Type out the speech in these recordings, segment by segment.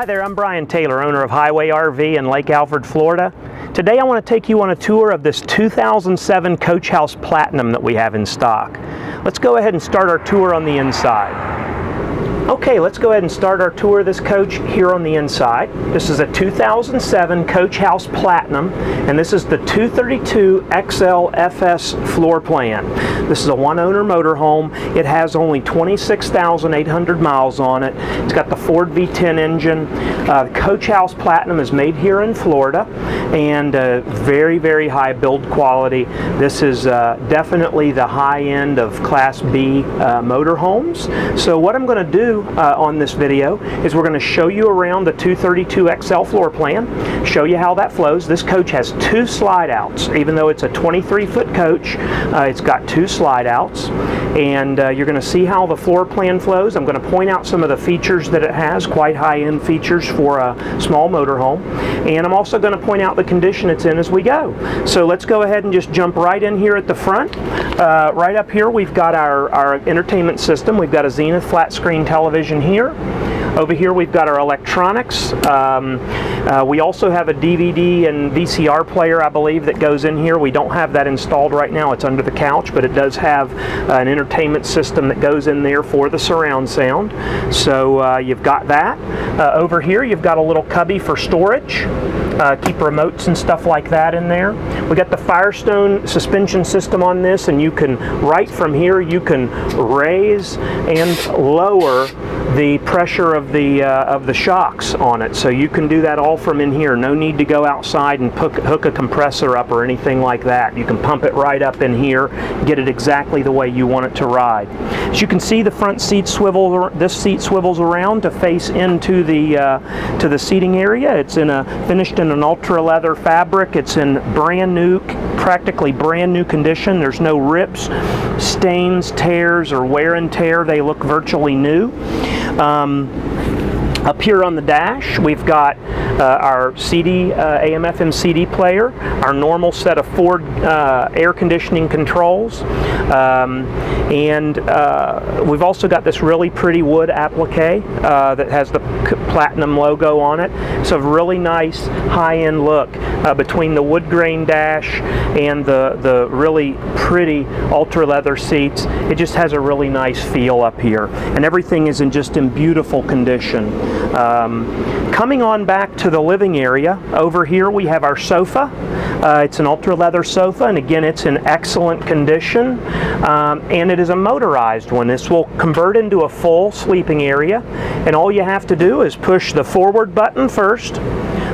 Hi there, I'm Brian Taylor, owner of Highway RV in Lake Alfred, Florida. Today I want to take you on a tour of this 2007 Coach House Platinum that we have in stock. Let's go ahead and start our tour on the inside. Okay, let's go ahead and start our tour of this coach here on the inside. This is a 2007 Coach House Platinum, and this is the 232 XL FS floor plan. This is a one-owner motorhome. It has only 26,800 miles on it. It's got the Ford V10 engine. Coach House Platinum is made here in Florida, and very, very high build quality. This is definitely the high end of Class B motorhomes. So what I'm going to do on this video is we're going to show you around the 232 XL floor plan, show you how that flows. This coach has two slide outs. Even though it's a 23-foot coach, it's got two slide outs, and you're going to see how the floor plan flows. I'm going to point out some of the features that it has, quite high-end features for a small motorhome, and I'm also going to point out the condition it's in as we go. So let's go ahead and just jump right in here at the front. Right up here we've got our entertainment system. We've got a Zenith flat screen television here. Over here we've got our electronics. We also have a DVD and VCR player, I believe, that goes in here. We don't have that installed right now. It's under the couch, but it does have an entertainment system that goes in there for the surround sound. So you've got that. Over here you've got a little cubby for storage. Keep remotes and stuff like that in there. We got the Firestone suspension system on this, and you can, right from here, you can raise and lower the pressure of the shocks on it. So you can do that all from in here. No need to go outside and hook a compressor up or anything like that. You can pump it right up in here, get it exactly the way you want it to ride. As you can see, the front seat swivel. This seat swivels around to face into the seating area. It's finished in an ultra leather fabric. It's in brand new, practically brand new condition. There's no rips, stains, tears, or wear and tear. They look virtually new. Up here on the dash, we've got our CD, AM/FM CD player, our normal set of Ford air conditioning controls, and we've also got this really pretty wood applique that has the Platinum logo on it. It's a really nice high-end look between the wood grain dash and the really pretty ultra leather seats. It just has a really nice feel up here, and everything is just in beautiful condition. Coming on back to the living area, over here we have our sofa. It's an ultra leather sofa, and again it's in excellent condition, and it is a motorized one. This will convert into a full sleeping area, and all you have to do is push the forward button first.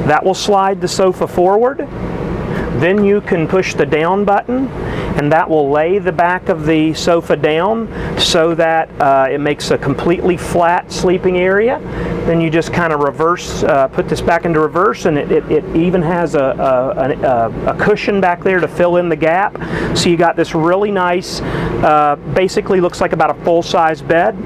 That will slide the sofa forward. Then you can push the down button, and that will lay the back of the sofa down so that it makes a completely flat sleeping area. Then you just kind of reverse, put this back into reverse, and it even has a cushion back there to fill in the gap. So you got this really nice, basically looks like about a full-size bed,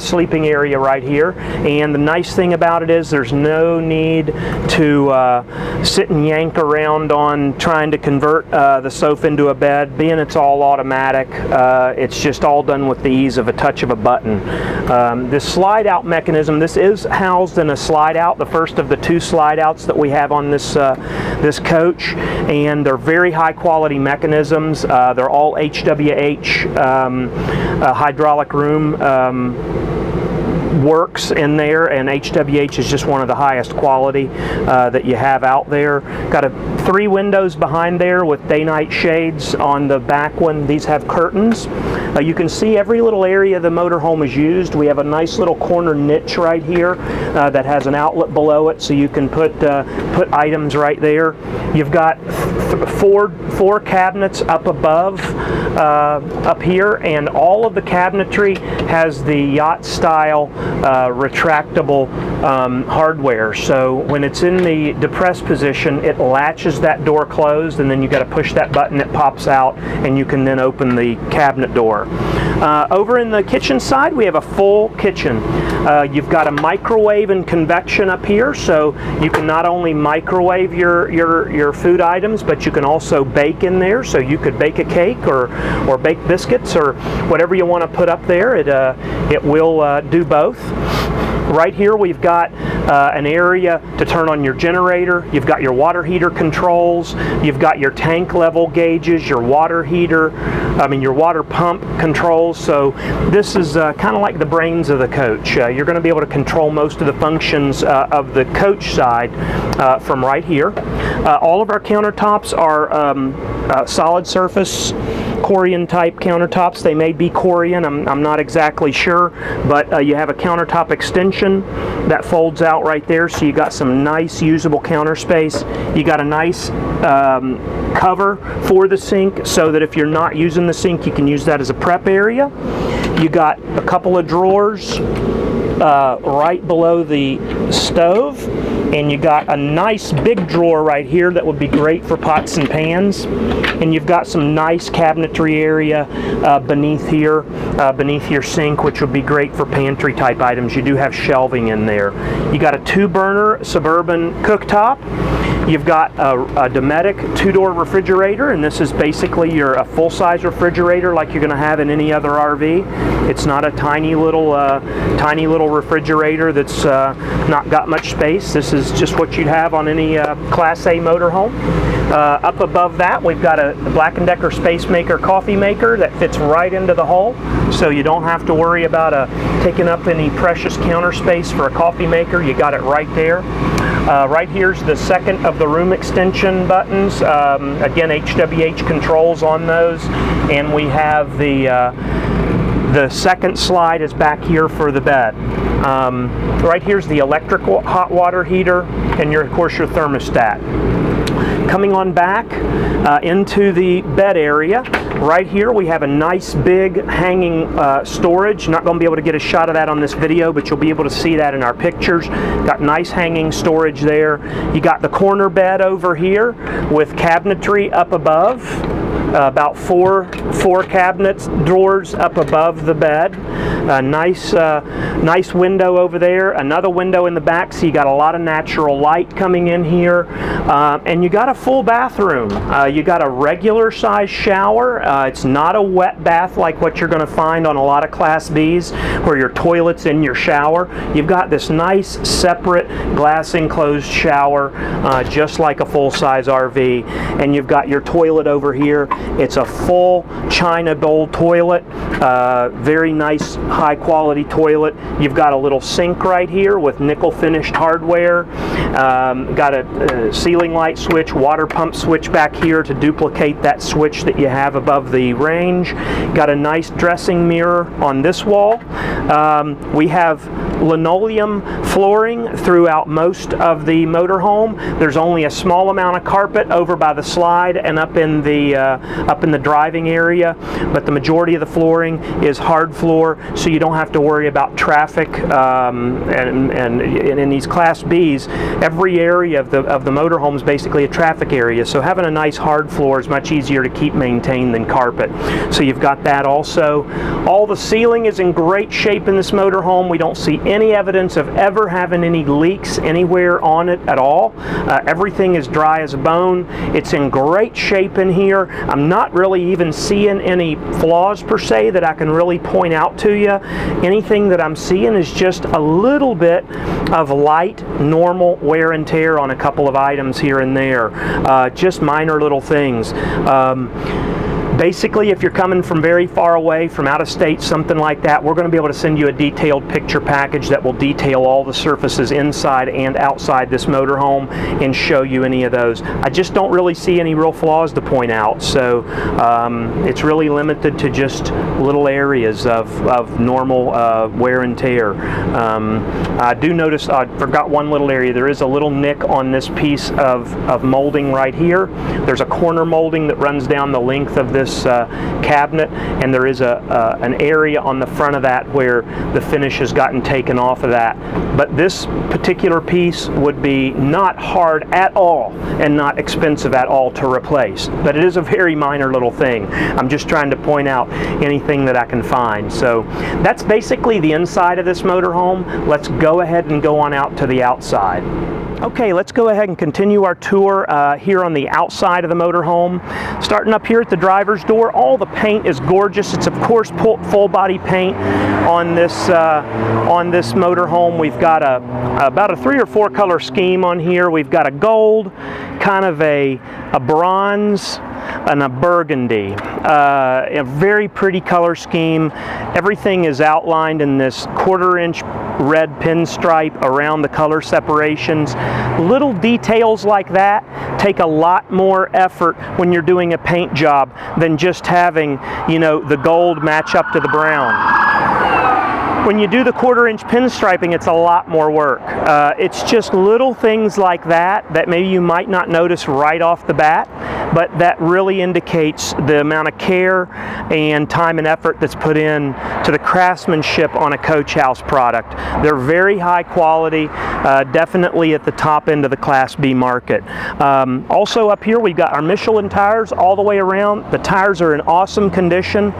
sleeping area right here. And the nice thing about it is there's no need to sit and yank around on trying to convert the sofa into a bed. Being it's all automatic, it's just all done with the ease of a touch of a button. This slide out mechanism, this is housed in a slide out, the first of the two slide outs that we have on this this coach, and they're very high quality mechanisms. They're all HWH hydraulic room works in there, and HWH is just one of the highest quality that you have out there. Got 3 windows behind there with day-night shades on the back one. These have curtains. You can see every little area the motorhome is used. We have a nice little corner niche right here that has an outlet below it, so you can put items right there. You've got four cabinets up above up here, and all of the cabinetry has the yacht style retractable hardware. So when it's in the depressed position, it latches that door closed, and then you got to push that button, it pops out, and you can then open the cabinet door. Over in the kitchen side, we have a full kitchen. You've got a microwave and convection up here, so you can not only microwave your food items, but you can also bake in there. So you could bake a cake or bake biscuits or whatever you want to put up there. It will do both. Right here we've got an area to turn on your generator. You've got your water heater controls. You've got your tank level gauges, your water heater, your water pump controls. So this is kind of like the brains of the coach. You're going to be able to control most of the functions of the coach side from right here. All of our countertops are solid surface Corian type countertops. They may be Corian, I'm not exactly sure, but you have a countertop extension that folds out right there, so you got some nice usable counter space. You got a nice cover for the sink so that if you're not using the sink, you can use that as a prep area. You got a couple of drawers right below the stove, and you got a nice big drawer right here that would be great for pots and pans, and you've got some nice cabinetry area beneath here, beneath your sink, which would be great for pantry type items. You do have shelving in there. You got a 2-burner Suburban cooktop. You've got a Dometic 2-door refrigerator, and this is basically a full-size refrigerator like you're going to have in any other RV. It's not a tiny little refrigerator that's not got much space. This is just what you'd have on any Class A motorhome. Up above that, we've got a Black & Decker Space Maker coffee maker that fits right into the hole, so you don't have to worry about taking up any precious counter space for a coffee maker. You got it right there. Right here's the second of the room extension buttons. Again, HWH controls on those, and we have the second slide is back here for the bed. Right here's the electric hot water heater, and of course your thermostat. Coming on back into the bed area, right here we have a nice big hanging storage. Not going to be able to get a shot of that on this video, but you'll be able to see that in our pictures. Got nice hanging storage there. You got the corner bed over here with cabinetry up above. About four cabinets, drawers up above the bed. Nice window over there. Another window in the back, so you got a lot of natural light coming in here. And you got a full bathroom. You got a regular size shower. It's not a wet bath like what you're going to find on a lot of Class Bs, where your toilet's in your shower. You've got this nice separate glass enclosed shower, just like a full-size RV. And you've got your toilet over here. It's a full china bowl toilet, very nice high quality toilet. You've got a little sink right here with nickel finished hardware. Got a ceiling light switch, water pump switch back here to duplicate that switch that you have above the range. Got a nice dressing mirror on this wall. We have linoleum flooring throughout most of the motorhome. There's only a small amount of carpet over by the slide and up in the driving area, but the majority of the flooring is hard floor, so you don't have to worry about traffic. And in these Class Bs, every area of the motorhome is basically a traffic area, so having a nice hard floor is much easier to keep maintained than carpet. So you've got that also. All the ceiling is in great shape in this motorhome. We don't see any evidence of ever having any leaks anywhere on it at all. Everything is dry as a bone. It's in great shape in here. I'm not really even seeing any flaws per se that I can really point out to you. Anything that I'm seeing is just a little bit of light, normal wear and tear on a couple of items here and there. Just minor little things. Basically, if you're coming from very far away, from out of state, something like that, we're going to be able to send you a detailed picture package that will detail all the surfaces inside and outside this motorhome and show you any of those. I just don't really see any real flaws to point out, so it's really limited to just little areas of normal wear and tear. I do notice, I forgot one little area. There is a little nick on this piece of molding right here. There's a corner molding that runs down the length of this cabinet, and there is an area on the front of that where the finish has gotten taken off of that. But this particular piece would be not hard at all and not expensive at all to replace. But it is a very minor little thing. I'm just trying to point out anything that I can find. So that's basically the inside of this motorhome. Let's go ahead and go on out to the outside. Okay, let's go ahead and continue our tour here on the outside of the motorhome. Starting up here at the driver's door, all the paint is gorgeous. It's of course full body paint on this motorhome. We've got about a 3 or 4 color scheme on here. We've got a gold, kind of a bronze, and a burgundy. A very pretty color scheme. Everything is outlined in this 1/4 inch red pinstripe around the color separations. Little details like that take a lot more effort when you're doing a paint job than just having, you know, the gold match up to the brown. When you do the 1/4 inch pinstriping, it's a lot more work. It's just little things like that that maybe you might not notice right off the bat, but that really indicates the amount of care and time and effort that's put in to the craftsmanship on a coach house product. They're very high quality, definitely at the top end of the Class B market. Also up here we've got our Michelin tires all the way around. The tires are in awesome condition,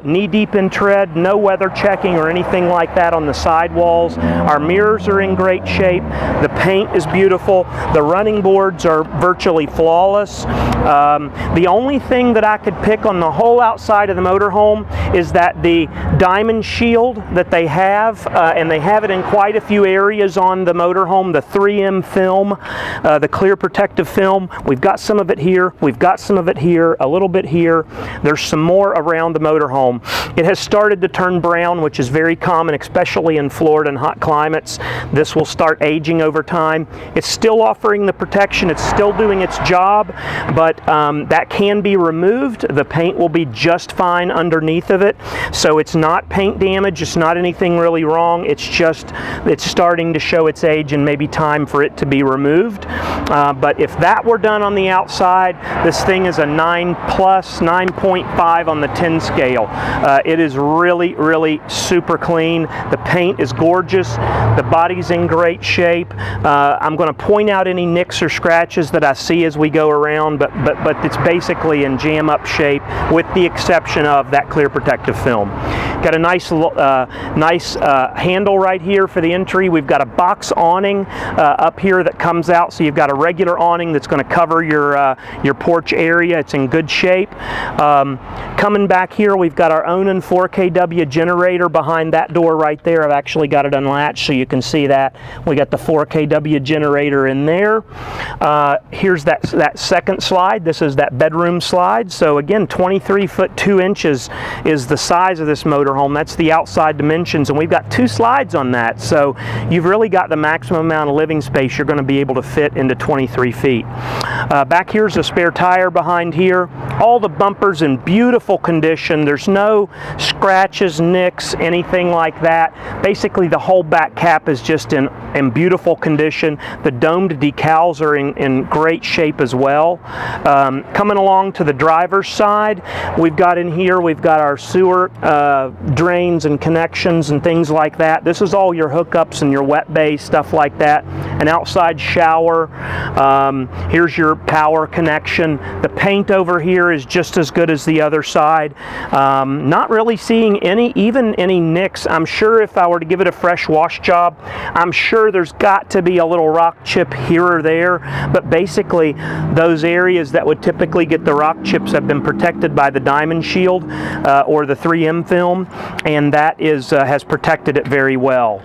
knee deep in tread, no weather checking or anything like that on the sidewalls. Our mirrors are in great shape. The paint is beautiful. The running boards are virtually flawless. The only thing that I could pick on the whole outside of the motorhome is that the diamond shield that they have, and they have it in quite a few areas on the motorhome, the 3M film, the clear protective film. We've got some of it here, we've got some of it here, a little bit here. There's some more around the motorhome. It has started to turn brown, which is very common, especially in Florida and hot climates. This will start aging over time. It's still offering the protection, it's still doing its job, but that can be removed. The paint will be just fine underneath of it. So it's not paint damage, it's not anything really wrong, it's just it's starting to show its age and maybe time for it to be removed. But if that were done on the outside, this thing is a 9+, 9.5 on the 10 scale. It is really, really super clean. The paint is gorgeous. The body's in great shape. I'm going to point out any nicks or scratches that I see as we go around, but it's basically in jam-up shape with the exception of that clear protective film. Got a nice handle right here for the entry. We've got a box awning up here that comes out, so you've got a regular awning that's going to cover your porch area. It's in good shape. Coming back here, we've got our Onan 4kW generator behind that door right there. I've actually got it unlatched so you can see that. We got the 4kW generator in there. Here's that second slide. This is that bedroom slide. So again, 23 foot 2 inches is the size of this motorhome. That's the outside dimensions, and we've got 2 slides on that. So you've really got the maximum amount of living space you're going to be able to fit into 23 feet. Back here's a spare tire behind here. All the bumpers in beautiful condition. There's no scratches, nicks, anything like that. Basically the whole back cap is just in beautiful condition. The domed decals are in great shape as well. Coming along to the driver's side, we've got in here, we've got our sewer drains and connections and things like that. This is all your hookups and your wet bay, stuff like that. An outside shower. Here's your power connection. The paint over here is just as good as the other side. Not really seeing even any nicks. I'm sure if I were to give it a fresh wash job, I'm sure there's got to be a little rock chip here or there, but basically those areas that would typically get the rock chips have been protected by the diamond shield or the 3M film, and that has protected it very well.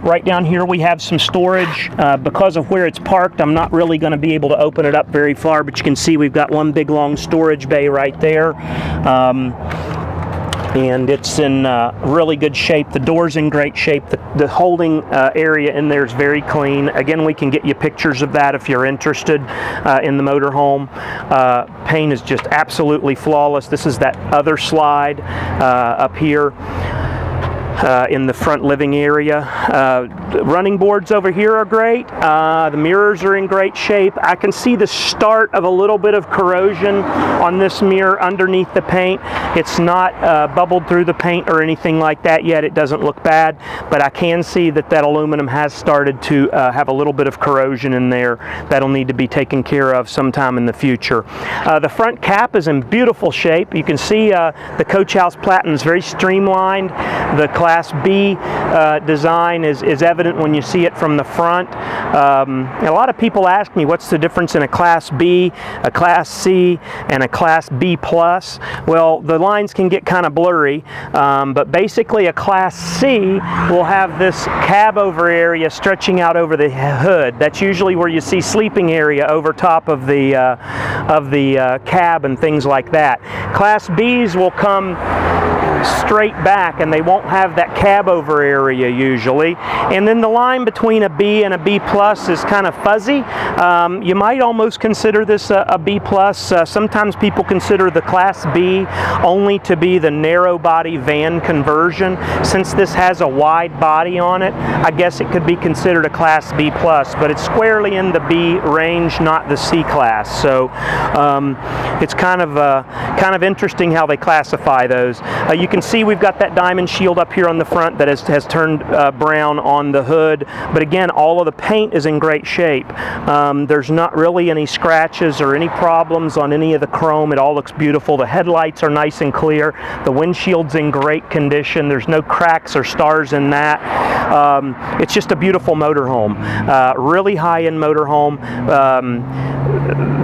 Right down here we have some storage. Because of where it's parked, I'm not really going to be able to open it up very far, but you can see we've got one big long storage bay right there. And it's in really good shape. The door's in great shape. The holding area in there is very clean. Again, we can get you pictures of that if you're interested in the motorhome. Paint is just absolutely flawless. This is that other slide up here. In the front living area. The running boards over here are great. The mirrors are in great shape. I can see the start of a little bit of corrosion on this mirror underneath the paint. It's not bubbled through the paint or anything like that yet. It doesn't look bad, but I can see that aluminum has started to have a little bit of corrosion in there. That'll need to be taken care of sometime in the future. The front cap is in beautiful shape. You can see the Coach House Platinum is very streamlined. The Class B design is evident when you see it from the front. A lot of people ask me what's the difference in a Class B, a Class C, and a Class B+. Well, the lines can get kind of blurry, but basically a Class C will have this cab over area stretching out over the hood. That's usually where you see sleeping area over top of the cab and things like that. Class Bs will come straight back and they won't have that cab over area usually, and then the line between a B and a B+ is kind of fuzzy. You might almost consider this a B+. Sometimes people consider the Class B only to be the narrow body van conversion. Since this has a wide body on it, I guess it could be considered a Class B+, but it's squarely in the B range, not the C class. So it's kind of interesting how they classify those. You can see we've got that diamond shield up here on the front that has turned brown on the hood, but again, all of the paint is in great shape. There's not really any scratches or any problems on any of the chrome. It all looks beautiful. The headlights are nice and clear. The windshield's in great condition. There's no cracks or stars in that. It's just a beautiful motorhome. Really high-end motorhome.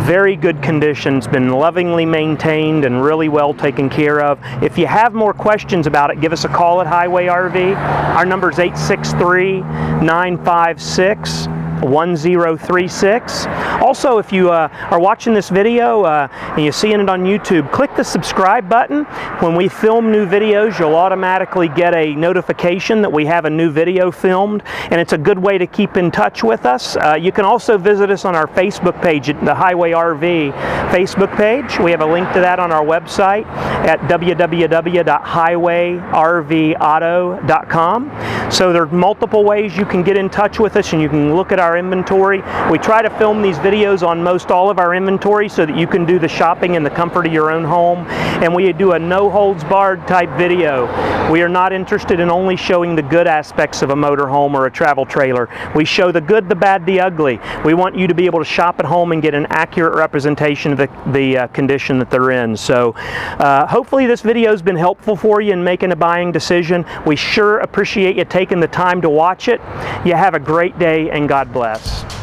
Very good condition. It's been lovingly maintained and really well taken care of. If you have more questions about it, give us a call at Highway RV. Our number is 863-956-1036. Also, if you are watching this video and you're seeing it on YouTube, click the subscribe button. When we film new videos, you'll automatically get a notification that we have a new video filmed, and it's a good way to keep in touch with us. You can also visit us on our Facebook page, at the Highway RV Facebook page. We have a link to that on our website at www.highwayrvauto.com. So there are multiple ways you can get in touch with us, and you can look at our inventory. We try to film these videos on most all of our inventory so that you can do the shopping in the comfort of your own home, and we do a no-holds-barred type video. We are not interested in only showing the good aspects of a motorhome or a travel trailer. We show the good, the bad, the ugly. We want you to be able to shop at home and get an accurate representation of the condition that they're in. So hopefully this video has been helpful for you in making a buying decision. We sure appreciate you taking the time to watch it. You have a great day, and God bless.